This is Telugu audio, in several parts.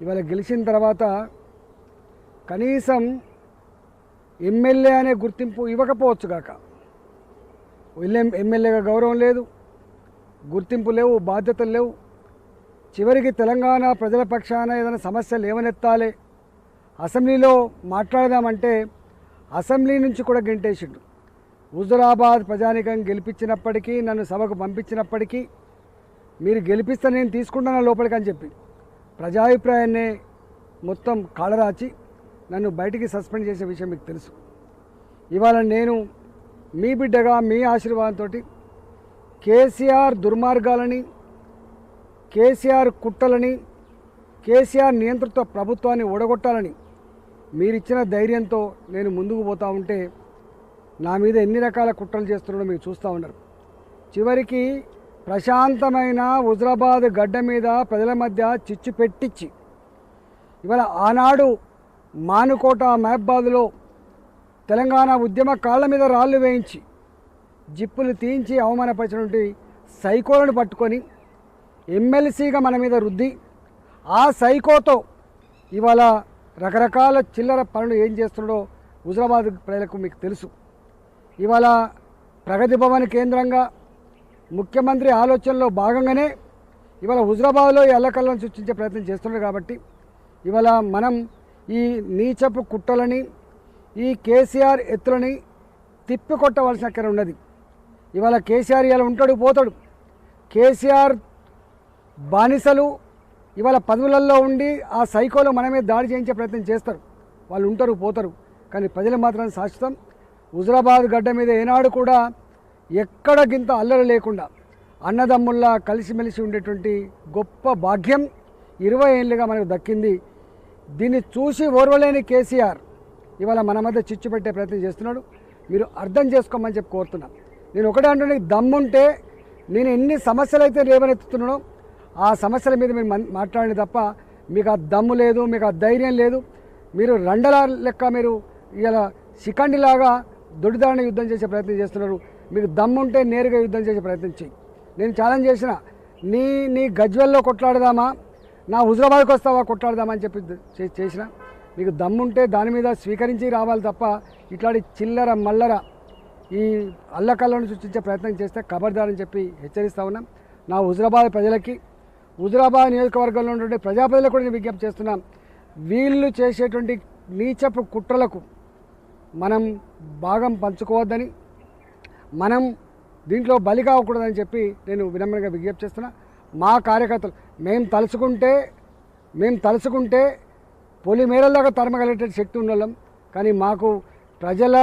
ఇవాళ గెలిచిన తర్వాత కనీసం ఎమ్మెల్యే అనే గుర్తింపు ఇవ్వకపోవచ్చు కాక ఎమ్మెల్యేగా గౌరవం లేదు, గుర్తింపు లేవు, బాధ్యతలు లేవు. చివరికి తెలంగాణ ప్రజల పక్షాన ఏదైనా సమస్యలు ఏమనెత్తాలి, అసెంబ్లీలో మాట్లాడదామంటే అసెంబ్లీ నుంచి కూడా గెంటేసిండు. హుజురాబాద్ ప్రజానికం గెలిపించినప్పటికీ, నన్ను సభకు పంపించినప్పటికీ మీరు గెలిపిస్తే నేను తీసుకుంటాను లోపలికి అని చెప్పి ప్రజాభిప్రాయాన్ని మొత్తం కాళరాచి నన్ను బయటికి సస్పెండ్ చేసే విషయం మీకు తెలుసు. ఇవాళ నేను మీ బిడ్డగా మీ ఆశీర్వాదంతో కేసీఆర్ దుర్మార్గాలని, కేసీఆర్ కుట్రలని, కేసీఆర్ నియంతృత్వ ప్రభుత్వాన్ని ఓడగొట్టాలని మీరిచ్చిన ధైర్యంతో నేను ముందుకు పోతూ ఉంటే నా మీద ఎన్ని రకాల కుట్రలు చేస్తున్నాడో మీరు చూస్తూ ఉన్నారు. చివరికి ప్రశాంతమైన హుజురాబాద్ గడ్డ మీద ప్రజల మధ్య చిచ్చు పెట్టించి ఇవాళ ఆనాడు మానుకోట మహబాద్లో తెలంగాణ ఉద్యమ కాళ్ళ మీద రాళ్ళు వేయించి జిప్పులు తీయించి అవమానపరిచినటువంటి సైకోలను పట్టుకొని ఎమ్మెల్సీగా మన మీద రుద్ది ఆ సైకోతో ఇవాళ రకరకాల చిల్లర పనులు ఏం చేస్తున్నాడో హుజురాబాద్ ప్రజలకు మీకు తెలుసు. ఇవాళ ప్రగతి భవన్ కేంద్రంగా ముఖ్యమంత్రి ఆలోచనలో భాగంగానే ఇవాళ హుజురాబాద్లో ఈ అల్లకల్లను సృష్టించే ప్రయత్నం చేస్తున్నారు. కాబట్టి ఇవాళ మనం ఈ నీచపు కుట్రలని, ఈ కేసీఆర్ ఎత్తులని తిప్పికొట్టవలసిన అక్కర ఉన్నది. ఇవాళ కేసీఆర్ ఇలా ఉంటాడు పోతాడు. కేసీఆర్ బానిసలు ఇవాళ పదవులలో ఉండి ఆ సైకోలో మన మీద దాడి చేయించే ప్రయత్నం చేస్తారు. వాళ్ళు ఉంటారు పోతారు, కానీ ప్రజలు మాత్రం శాశ్వతం. హుజురాబాద్ గడ్డ మీద ఏనాడు కూడా ఎక్కడ గింత అల్లరి లేకుండా అన్నదమ్ముల్లా కలిసిమెలిసి ఉండేటువంటి గొప్ప భాగ్యం 20 ఏళ్ళుగా మనకు దక్కింది. దీన్ని చూసి ఓర్వలేని కేసీఆర్ ఇవాళ మన మధ్య చిచ్చు పెట్టే ప్రయత్నం చేస్తున్నాడు. మీరు అర్థం చేసుకోమని చెప్పి కోరుతున్నాను. నేను ఒకటే అంటున్నా, దమ్ముంటే నేను ఎన్ని సమస్యలు అయితే లేవనెత్తుతున్నానో ఆ సమస్యల మీద మీరు మాట్లాడండి తప్ప మీకు ఆ దమ్ము లేదు, మీకు ఆ ధైర్యం లేదు. మీరు రండల లెక్క మీరు ఇలా శిఖండిలాగా దొడిదారిన యుద్ధం చేసే ప్రయత్నం చేస్తున్నారు. మీకు దమ్ముంటే నేరుగా యుద్ధం చేసే ప్రయత్నం చేయి. నేను ఛాలెంజ్ చేసిన, నీ గజ్వెల్లో కొట్లాడదామా, నా హుజురాబాద్కి వస్తావా కొట్లాడదామా అని చెప్పి చేసిన. మీకు దమ్ముంటే దాని మీద స్వీకరించి రావాలి తప్ప ఇట్లాంటి చిల్లర మల్లర ఈ అల్లకల్లను సృష్టించే ప్రయత్నం చేస్తే ఖబర్దారని చెప్పి హెచ్చరిస్తూ ఉన్నాం. నా హుజురాబాద్ ప్రజలకి, హుజురాబాద్ నియోజకవర్గంలో ఉన్నటువంటి ప్రజాప్రజలకు కూడా నేను విజ్ఞప్తి చేస్తున్నాం. వీళ్ళు చేసేటువంటి నీచపు కుట్రలకు మనం భాగం పంచుకోవద్దని, మనం దీంట్లో బలి కావకూడదని చెప్పి నేను వినమ్రంగా విజ్ఞప్తి చేస్తున్నా. మా కార్యకర్తలు మేము తలుచుకుంటే పొలిమేరల్లాగా తరమగలిగే శక్తి ఉన్నోళ్ళం. కానీ మాకు ప్రజల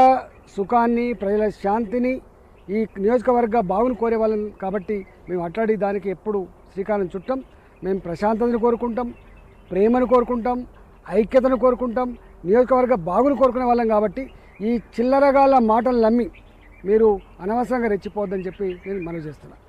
సుఖాన్ని, ప్రజల శాంతిని, ఈ నియోజకవర్గ బాగుని కోరే వాళ్ళం కాబట్టి మేము అట్లాంటి దానికి ఎప్పుడు శ్రీకారం చుట్టాం. మేము ప్రశాంతతను కోరుకుంటాం, ప్రేమను కోరుకుంటాం, ఐక్యతను కోరుకుంటాం, నియోజకవర్గ బాగుని కోరుకునే వాళ్ళం. కాబట్టి ఈ చిల్లరగాళ్ళ మాటలు నమ్మి మీరు అనవసరంగా రెచ్చిపోవద్దని చెప్పి నేను మనవి చేస్తున్నాను.